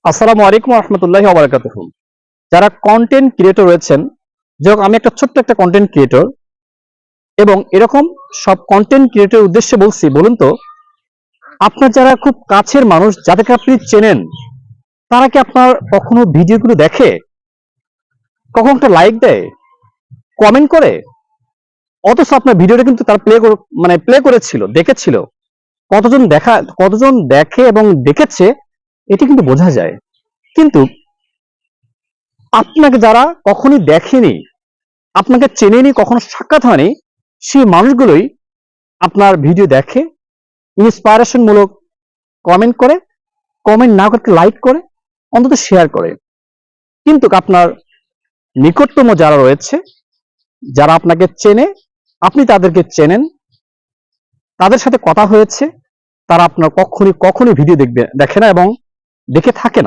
আসসালামু আলাইকুম রহমতুল্লাহি ওয়া বারাকাতুহু। যারা কন্টেন্ট ক্রিয়েটর রয়েছেন, যেমন আমি একটা ছোট্ট একটা কন্টেন্ট ক্রিয়েটর, এবং এরকম সব কন্টেন্ট ক্রিয়েটরের উদ্দেশ্যে বলছি, বলুন তো আপনার যারা খুব কাছের মানুষ যাদেরকে আপনি চেনেন, তারা কি আপনার কখনো ভিডিওগুলো দেখে, কখনো একটা লাইক দেয়, কমেন্ট করে? অথচ আপনার ভিডিওটা কিন্তু তার প্লে করেছিল, দেখেছিল। কতজন দেখে এবং দেখেছে, এটি কিন্তু বোঝা যায়। কিন্তু আপনাকে যারা কখনোই দেখেনি, আপনাকে চেনেনি, কখনো সাক্ষাৎ হয়নি, সেই মানুষগুলোই আপনার ভিডিও দেখে, ইন্সপায়ারেশন মূলক কমেন্ট করে, কমেন্ট না করতে লাইক করে, অন্তত শেয়ার করে। কিন্তু আপনার নিকটতম যারা রয়েছে, যারা আপনাকে চেনে, আপনি তাদেরকে চেনেন, তাদের সাথে কথা হয়েছে, তারা আপনার কখনই ভিডিও দেখে না এবং দেখে থাকে না।